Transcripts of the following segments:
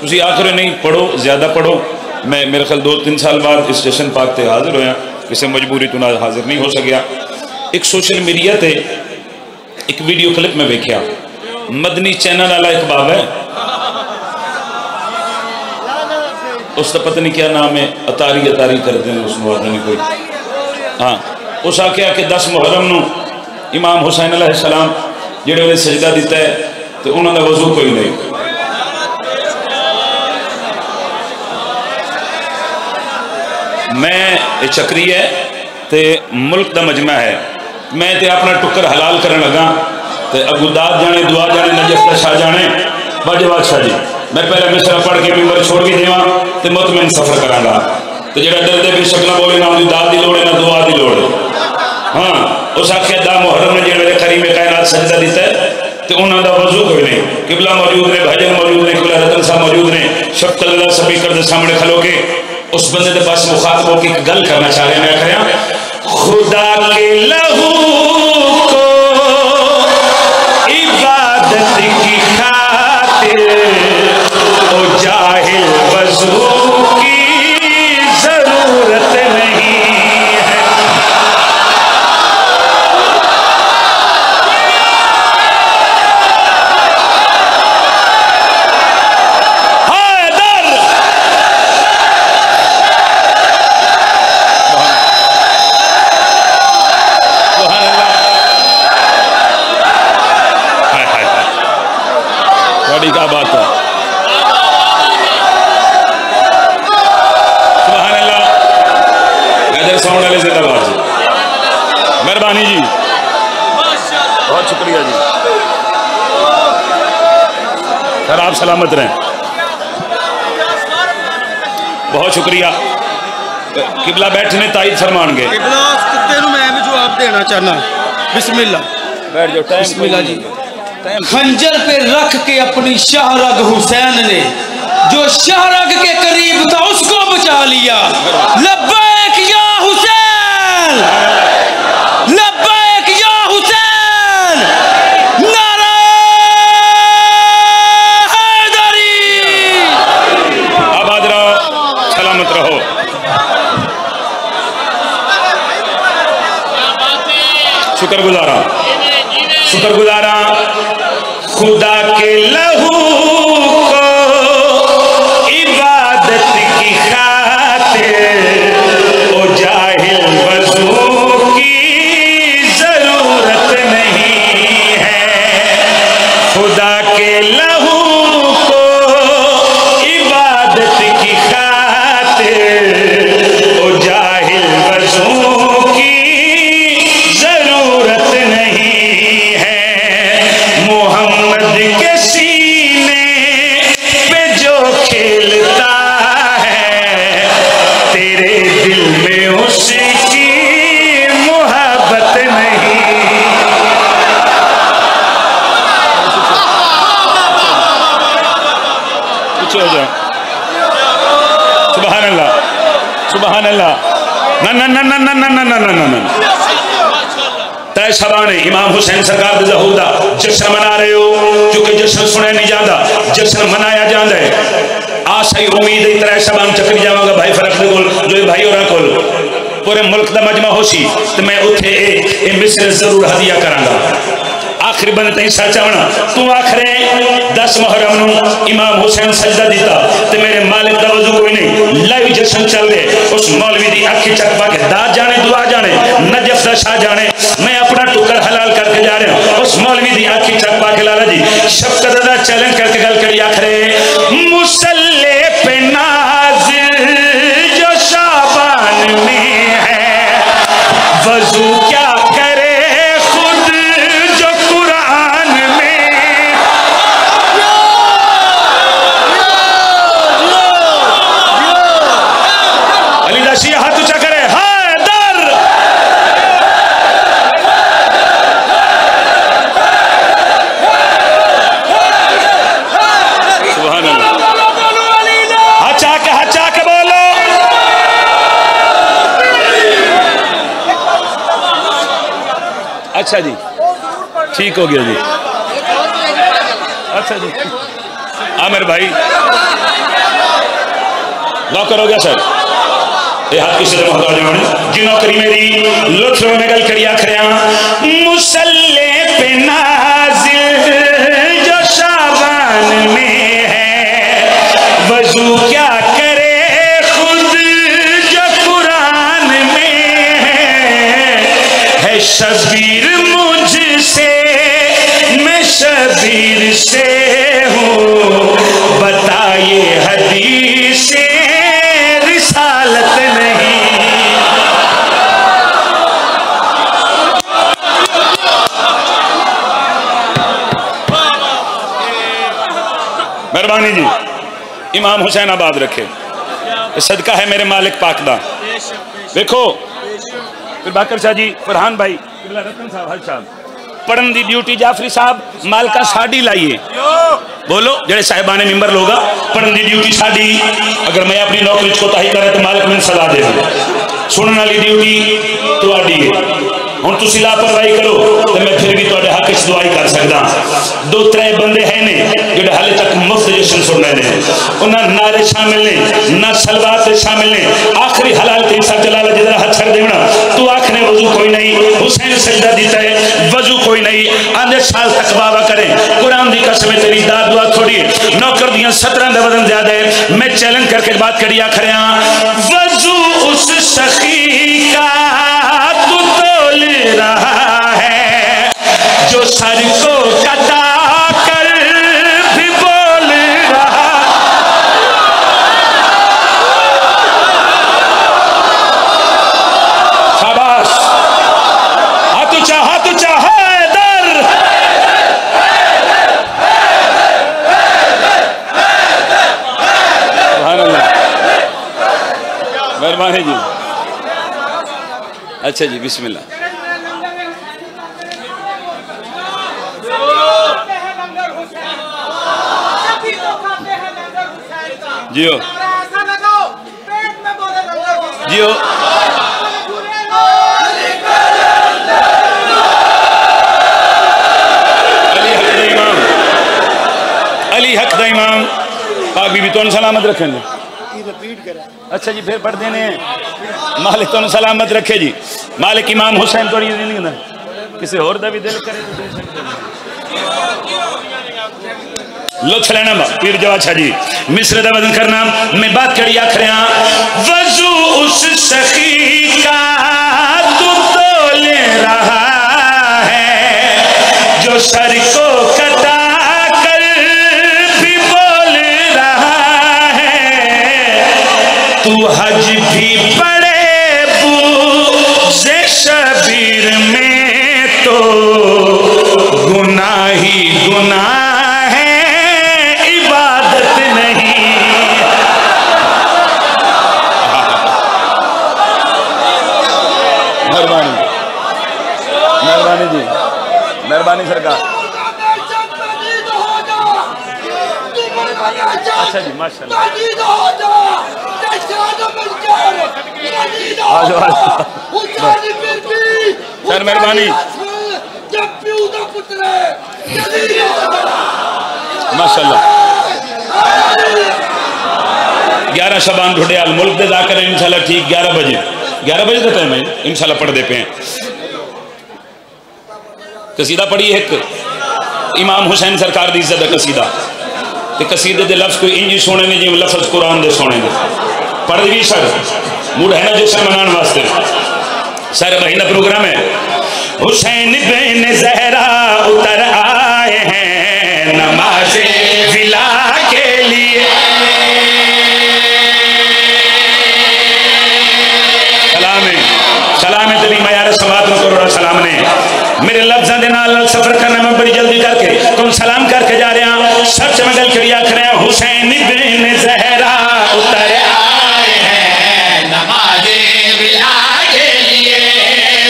तुसी आखिर नहीं पढ़ो, ज़्यादा पढ़ो। मैं मेरे ख्याल 2-3 साल बाद स्टेशन पाक ते हाजिर होया, किसी मजबूरी तो ना हाजिर नहीं हो सकिया। एक सोशल मीडिया ते एक वीडियो क्लिप में देखा, मदनी चैनल वाला एक बाब है, उसका पता नहीं क्या नाम है, अतारी अतारी करते हैं उसमें नहीं कोई। हाँ, उस आख्या कि 10 मुहर्रम नूं इमाम हुसैन अलैहिस्सलाम जिहड़े उन्हें सजदा दिता है तो उन्होंने वजू कोई नहीं। मैं चक्री है तो मुल्क का मजमा है, मैं तो अपना टुकर हलाल करने लगा तो अगू दाद जाने दुआ जाने नजफ का शाह जाने बाजे बादशाह जी। मैं पहले मिसरा पढ़ के मिंबर छोड़ के देवा तो मुतमैन सफर करांगा। तो जो डरते बेशक ना बोले ना उनकी दाद की लोड़ है ना दुआ की लोड़ है। हाँ, उस आख्या 10 मुहर्रम ने जो करीम कायनात सजदा दिता है तो उन्होंने वजू कोई नहीं। किबला मौजूद ने, भजन मौजूद ने, किबला रतन साहब मौजूद ने, शक्ल स्पीकर के सामने खलो के उस बंदे के पास मुखातब होकर एक गल करना चाह रहे। मैं कह खुदा के लहू को इबादत की खातिर ओ जाहिल वजू की जरूरत नहीं है। क्या बात है, सुभान अल्लाह। इधर साउंड वाले जिंदाबाद जी, मेहरबानी जी, बहुत शुक्रिया जी। सर आप सलामत रहें, बहुत शुक्रिया। किबला बैठने ताईद फरमान गए। मैं भी जवाब देना चाहना। बिस्मिल्लाह, बैठ जाओ। बिस्मिल्लाह जी। खंजर पे रख के अपनी शाहरग हुसैन ने जो शाहरग के करीब था उसको बचा लिया। लब्बैक या हुसैन, लब्बैक या हुसैन, नारा हैदरी। आबाद रहो, सलामत रहो। शुक्रगुजारा, शुक्रगुजारा खुदा के लहू को इबादत की खातिर ओ जाहिल वजू की जरूरत नहीं है। खुदा के लहू को इबादत की खातिर ओ जाहिल वजू की जरूरत नहीं है। मोहम्मद के सीने पे जो खेलता है तेरे दिल में उसकी मोहब्बत नहीं। पीछे हो जाओ। सुभान अल्लाह, सुभान अल्लाह। ना ना ना ना ना ना ना ना ना ना तय सबाने इमाम हुसैन सरकार ज़हूदा जश्न मना रहे हो, क्योंकि जश्न सुने नहीं जाता, जश्न मनाया जाता है। आशा ही उम्मीद है तय सबान चक्री जावांगा भाई फरक दे कोल जो भाई और कोल पूरे मुल्क का मजमा होसी तो मैं उथे ए मिसर जरूर हदिया करांगा। आखिरी बंद तई सच आवना तू आखरे 10 मुहर्रम नूं इमाम हुसैन सजदा दिता ते मेरे मालिक दा वजू कोई नहीं। लाइव जश्न चल रहे, उस मौलवी दी अखी चक पा के दाद जाने दुआ जाने नजफ दा शाह जाने मैं अपना टुकर हलाल करके जा रहा हूं। उस मौलवी दी अखी चक पा के लाला जी शफकत दा चैलेंज करके गल करी आखरे मुसल्ले पे नाज़िल जो शाबान में है वजू क्या करे खुद जो कुरान में। अली दाशी हाथ ऊंचा करे। हैदर सुभान अल्लाह। हचा के बोलो। अच्छा जी, ठीक हो गया जी। अच्छा जी, मेरे भाई नौकर हो गया सर ये हाथ किसी ने मोहताज होने जी नौकरी मेरी लुत्फ में गल करिया खरिया मुसल्ले पे नाजिल जो शाबान में है वजू क्या करे खुद जो कुरान में है शबीर मुझसे मैं शबीर से हूँ बताइए हदीस रिसालत नहीं। मेहरबानी जी इमाम हुसैन आबाद रखे सदका है मेरे मालिक पाक दा देखो फिर बाकर शाह जी फरहान भाई रतन साहब हर साहब पढ़न की ड्यूटी जाफरी साहब मालका साड़ी लाइए बोलो जेड़े साहिबाने मिंबर लोग पढ़न की ड्यूटी साड़ी अगर मैं अपनी नौकरी कोताही करे तो मालिक मैंने सलाह दे सुनने वाली ड्यूटी तुहाडी है हुण तुसी लापरवाही करो तो मैं फिर भी तुहाडे हक च दुआई कर सकदा। दो त्रै बंदे है ने जेड़े हाले तक मुफ्त जश्न सुन रहे हैं उन्हां नारे शामिल ने ना सलवात शामिल ने आखिरी हलाल तीन सा जलाल जिधर हाथ छड़ देना तू आखने वजू कोई नहीं हुसैन सजदा देता है वजू कोई नहीं आधे साल तक बाबा करे कुरान दी कसम तेरी दाद दुआ थोड़ी नौकर दियां 17 का वजन ज्यादा है मैं चैलेंज करके बात करी आखरिया वजू उस सखी का तू तोल रहा है जो सर को कटा कर भी बोल रहा। शाबाश हाथ ऊंचा हैदर मेहरबानी जी अच्छा जी बिस्मिल्लाह जियो जियो अली हक दा इमाम पाक बीबी तो सलामत रखेंगे अच्छा जी फिर पढ़ देने मालिक तो सलामत रखे जी मालिक इमाम हुसैन तो किसी और दा भी दिल करे तो दे सकते लुत्फ लेना पीर जवाद शाह जी मिस्र दा वजन करना मैं बात करी आखरिया वजू उस सखी का तू तोल रहा है जो सर को कटा कर भी बोल रहा है तू हज भी पड़े बूज़े शबीर में तो गुनाह ही गुनाह मेहरबानी सरकार अच्छा जी माशाल्लाह सर मेहरबानी माशाल्लाह 11 शबान ढुडियाल मुल्क दे जाकर इंशाल्लाह ठीक 11 बजे का टाइम है इंशाल्लाह पढ़ दे पे कसीदा पढ़ी एक इमाम हुसैन सरकार दी इज्जत कसीदा ते कसीदे दे लफ्ज कोई इंज सोने ने जिवें लफ्ज कुरान दे सोने ने पढ़ भी सर मूड है ना जश्न मनाने वास्ते सारे महीना प्रोग्राम है हुसैन बिन ज़हरा उतर आए हैं नमाज़े विला के लिए सलाम तेरी मयार समात में करोड़ा सलाम ने मेरे लफ्ज़ों के नाल सफर करना मैं बड़ी जल्दी करके तुम सलाम करके जा रहे हैं सच में गल करिया खरे हुसैन बिन ज़हरा उतर आए हैं नमाज़े विला के लिए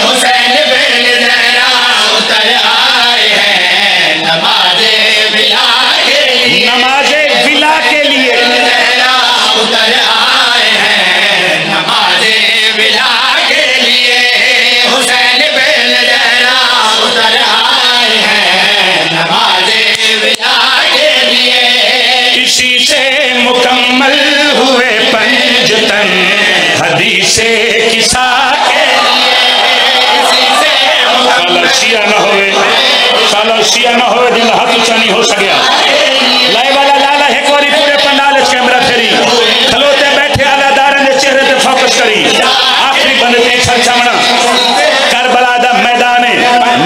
हुसैन बिन ज़हरा उतर आए हैं नमाज़े विला के लिए नमाज़े विला के लिए उतर आए हैं नमाज़े विला उतर आए हैं नमाज़े विला के लिए मुकम्मल हुए पंजतन हदीसे किसा के शिया न होवे साला शिया न होवे जिन हाथ ऊंचा नहीं हो सकिया लाए वाला लाला एक बारी पूरे पंडाल कैमरा फेरी खलोते बैठे आलादार ने चेहरे पे फोकस करी आखिरी बंद ते सरचमना करबला दा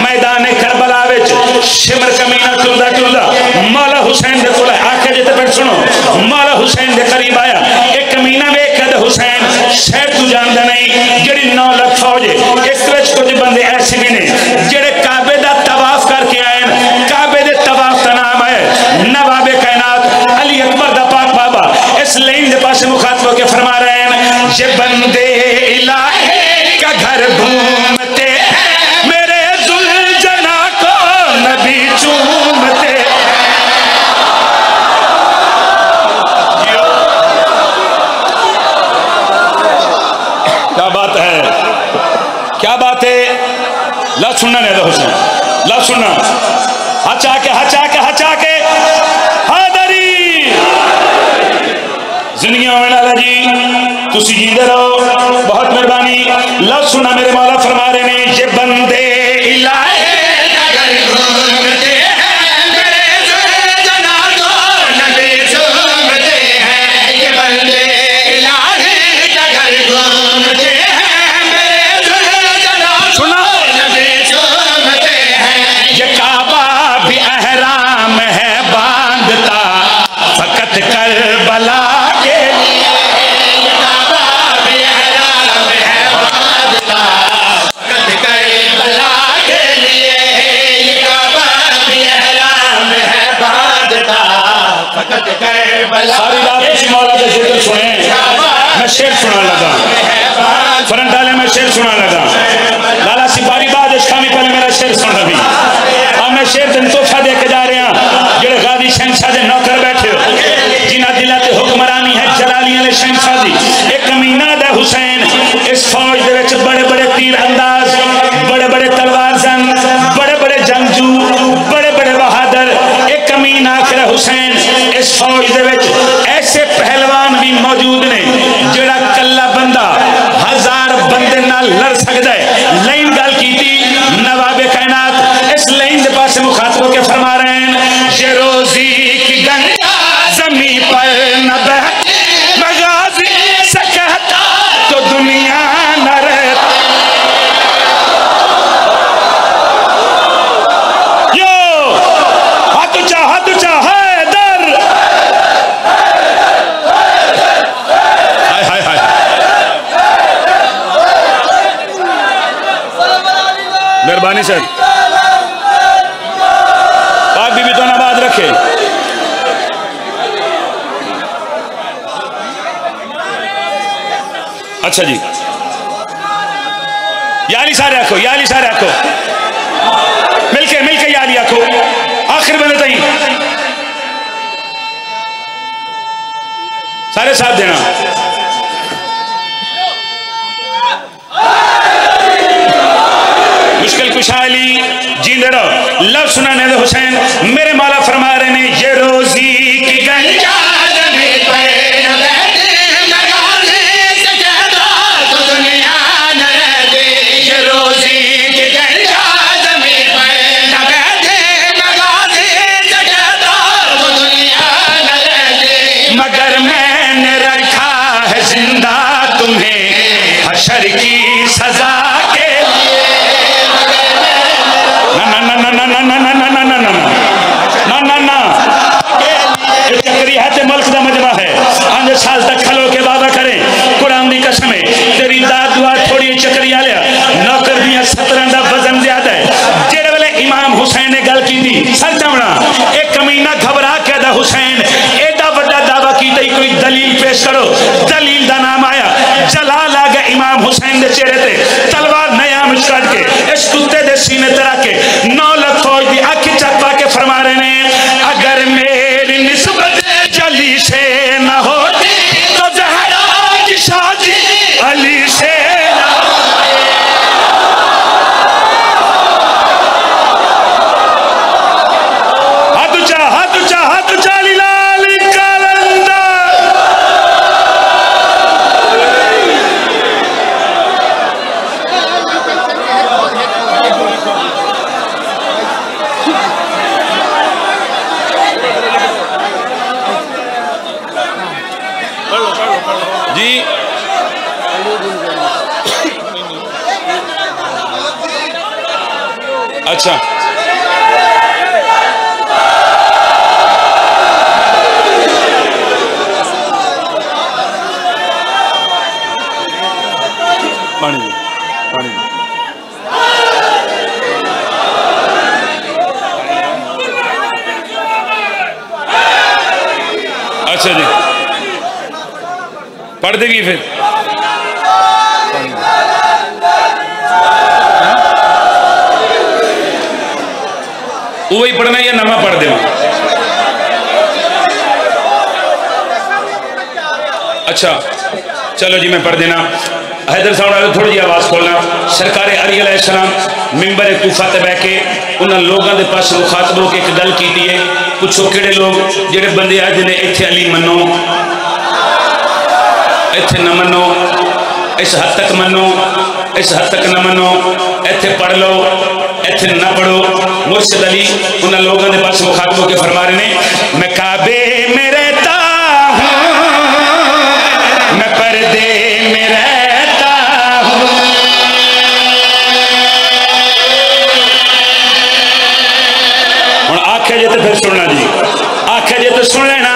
मैदान करबला विच शिमर कमीना टुलदा टुलदा मौला हुसैन दे कोल आके जिते बैठ सुनो मौला हुसैन दे करीब आया एक कमीना वेख के हुसैन शायद तू जानदा नहीं जेडी 9 लाख फौज इस विच कुछ बंदे ऐसे भी ने जेडे काबे दा तवाफ करके आए काबे दे तवाफ दा नाम है नवाबे कायनात अली अकबर दा पाक बाबा इस लाइन दे पास मुखातब के फरमा रहे हैं ये बंदे इलाहे का घर घूमते मेरे जुलजना को नबी चूमते क्या बात है क्या बात है ला सुनना नहीं हुसैन ला सुनना हचा के हादरी जिंदगी में लाला जी तुसी जींदे रहो बहुत मेहरबानी ला सुनना मेरे मौला फरमा रहे ने ये बंदे इलाहे करबला के सारी रात किसी मौला के जिक्र सुने मैं शेर सुना लगा फरन डाले में शेर सुना लगा लाला सिपाही बाद शामी पहले मेरा शेर सुन रही अब मैं शेर दिन तोहफा दे के जा रहे हैं जेड़े गादी शहंशाह दे नौकर बैठे हो जिन्हां दिलां ते हुक्मरानी है जलालियां ने शहंशाह दी एक कमीना दा हुसैन इस फौज दे विच बड़े बड़े तीर अंदाज बड़े बड़े तलवार जन बड़े बड़े जंगजू बड़े बड़े बहादुर एक कमीना आखिर हुसैन इस फौज दे विच ऐसे पहलवान भी मौजूद ने जेड़ा कल्ला बंदा 1000 बंदे नाल लड़ सकदा है लाइन गल कीती नवाबे कायनात इस लाइन दे पास मुखातब के फरमा रहे हैं ये रोजी की गंगा जमीन पर न बहती मगाजी से कहता तो दुनिया न रहती यो हाथ ऊंचा हैदर हाय हाय मेहरबानी सर पाक बीबी तो आबाद रखे अच्छा जी याली सारे आखो मिलके याली आखो आखिर बंदे तई सारे साथ देना मुश्किल कुशाली जींदे रहो लव सुनाने दे हुसैन मेरे मौला फरमा रहे ने ये रोजी की गंगा मगर मैंने रखा है जिंदा तुम्हें हशर की सजा के ना चक्री है मुल्क का मजमा है 5 साल तक खलो के बाबा करें कुरान की कसम है तेरी दाद दुआ थोड़ी चक्री आ लिया नौकर दिया 17 का वजन ज्यादा है जेड़े वेले इमाम हुसैन ने गल की थी सर चमड़ा एक कमीना घबरा के दा हुसैन एडा बड़ा दावा की कोई दलील पेश करो दलील का नाम आया जलाल आ गया इमाम हुसैन के जी अच्छा पानी पानी अच्छा जी पढ़ देगी फिर वही पढ़ना या नवा पढ़ दे। अच्छा चलो जी मैं पढ़ देना। हैदर साहब थोड़ी जी आवाज़ खोलना। सरकार अली अलैहिस्सलाम मिंबर कूफा ते बह के उन्होंने लोगों के पास मुखातब होकर एक गल की है। पुछो किहड़े लोग जेडे बंदे आते ने इत्थे अली मनो, इत्थे न मनो, इस हद तक मनो, इस हद तक न मनो, इत्थे पढ़ लो, इत्थे न पढ़ो। मुर्शिद अली उन्होंने लोगों के पास मुखातब होकर फरमा रहे हैं, मैं काबे में रहता हूँ, मैं पर्दे में रहता हूँ। हुण आखे जे तो फिर सुनना जी, आखे जे तो सुन लेना।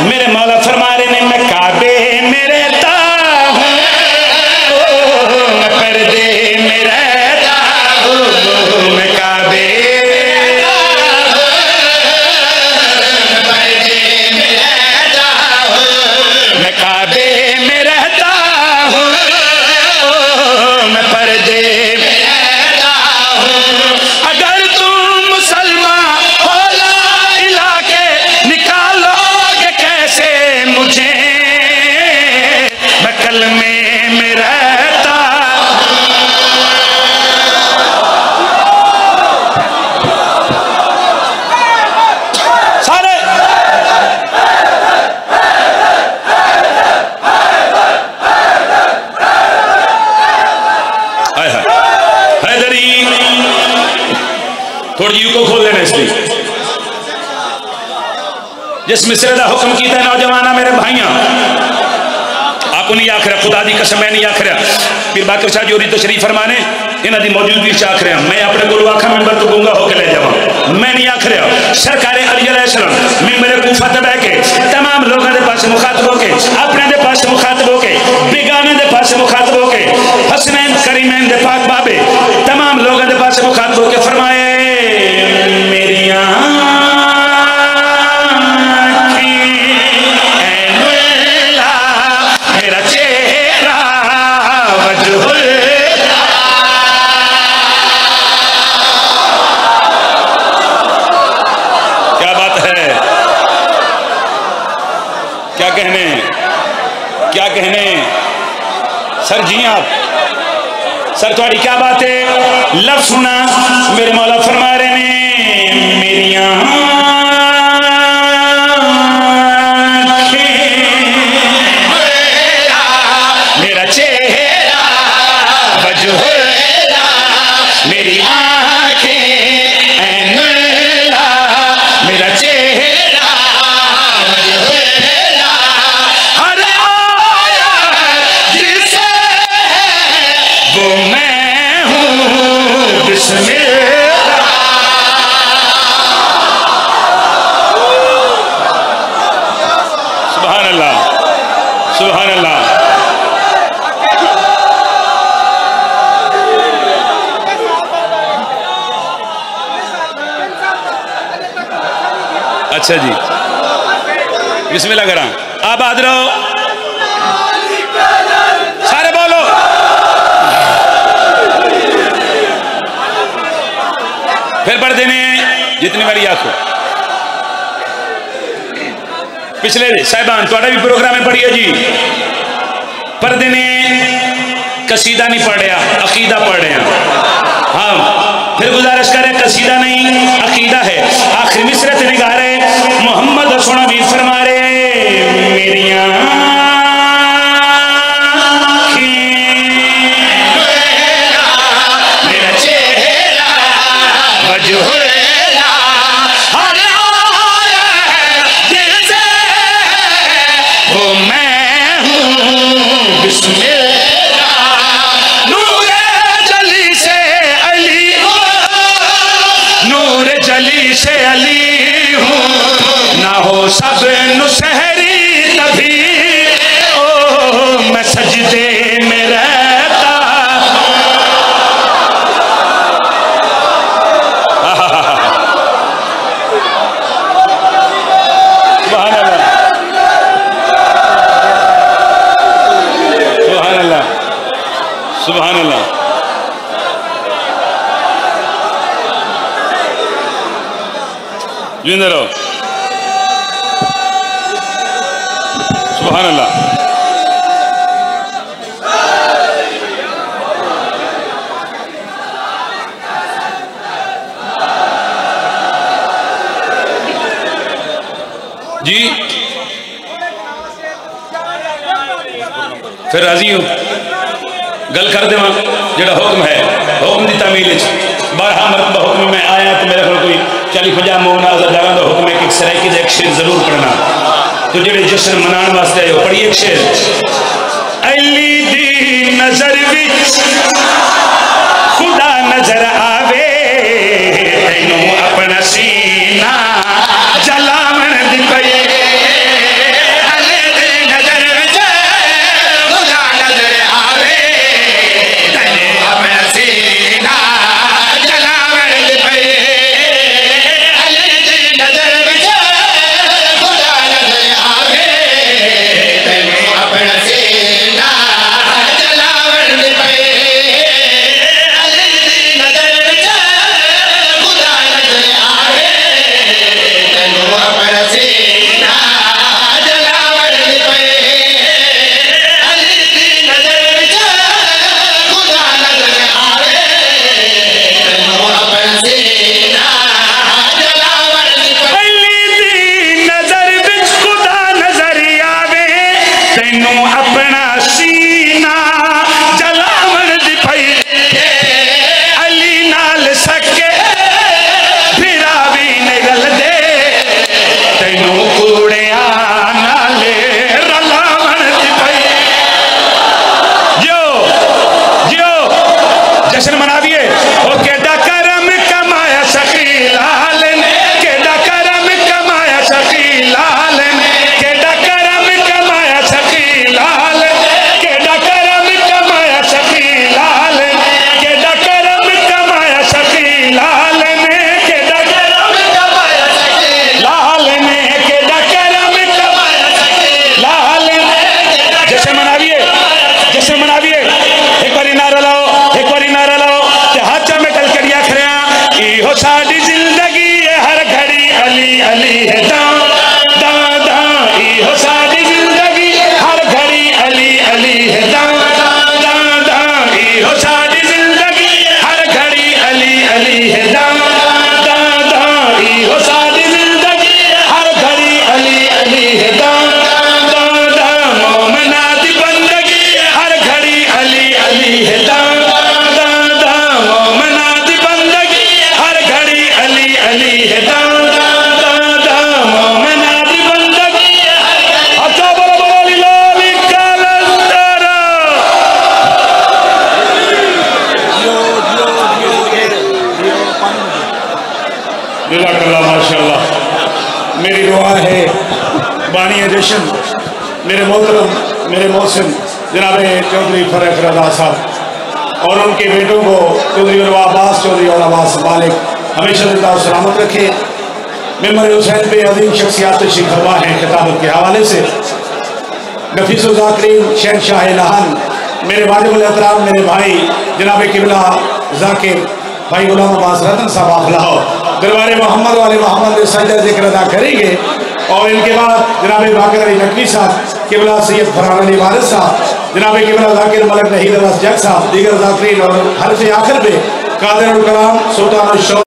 मेरे मौला फरमा रहे ने मैं काबे में रहता हूँ, मैं पर्दे में रहता हूँ, मैं काबे थोड़ी यू को खोल लेना। इसलिए जिस मिसरे का हुक्म किया नौजवाना मेरे भाइयों, आपको नहीं आख रहा, खुदा की कसम मैं नहीं आख रहा। फिर बाकर शाह जोरी तो शरीफ फरमाने इन्हों की मौजूदगी आख रहा। मैं अपने को आखा मैंबर तो गूंगा होकर ले जावा, मैं नहीं आख रहा। सरकार अली अलैहिस्सलाम मिंबर कूफा ते बह के तमाम लोगों के पास मुखातब होके, अपने दे पास मुखातब होके, बेगाने के पास मुखातब होके, हसनैन करीमैन दे पाक बाबे तमाम लोगों के पास मुखातब होके फरमाए, मेरिया मेरा चेहरा वजहुल क्या बात है, क्या कहने, क्या कहने सर जी आप सर थोड़ी क्या बात है। लफ्ज सुना मेरे मौला फरमा रहे ने मेरिया मेरा चेहरा वजहुल मेरी आंखें ऐनुल्ला, मेरा चेहरा वजहुल हर आया जिसे वो मैं हूँ बिस्मिल्लाह। सुभान अल्लाह, सुभान अल्लाह। अच्छा जी बिस्मिल्लाह करा, आबाद रहो सारे बोलो। फिर पढ़ देने जितनी बारी आखो। पिछले साहिबान थोड़ा भी प्रोग्राम में पढ़िए जी। पढ़ देने कसीदा नहीं पढ़ रहा, अकीदा पढ़ रहे हैं। हाँ फिर गुजारिश करें, कसीदा नहीं अकीदा है। आखिरी मिसरे से निगाह रहे मोहम्मद सोना भी फरमा रहे मेरिया मेरा चेहरा वजहुल वो मैं हूँ जिंदे रहो। सुभान अल्लाह। जी फिर राजी हो गल कर देव जो हुक्म है हुक्म की तामील 12 मरतबा हुक्म में आया तो मेरे को कोई 40-50 मोनाजा जगह का हुक्म है कि सराइकी का एक शेर जरूर पढ़ना। तो जो जश्न मनाने वास्ते आए पढ़िए एक शेर। अली दी नजर विच खुदा नजर आवे तैनू अपना सीना जलावन दी पई। माशाअल्लाह मेरी दुआ है बानी जश्न मेरे मोहतरम मेरे मोहसिन जनाब चौधरी फरख रजा साहब और उनके बेटों को चौधरी अब्बास चौधरी और अब्बास मालिक हमेशा जिंदा और सलामत रखे। मेमर हुसैन पे अजीम शख्सियात तशरीफ फरमा हैं खिताबत के हवाले से। नफीस ज़ाकिरीन शहनशाह लहन मेरे वाजिबुल एहतराम मेरे भाई जनाब किबला ज़ाकिर भाई गुलाम अब्बास रतन साहब आखलाओ दरबार मोहम्मद वाले मोहम्मद सजदा जिक्र अदा करेंगे और इनके बाद जनाब बाकर अली नकवी साहब किबला सैयद फरहान अली वारिस साहब जनाब किबला ज़ाकिर मलिक नहीद अब्बास जग साहब दीगर ज़ाकिरीन और हर से आखिर पे कादिर उल कलाम सुल्तान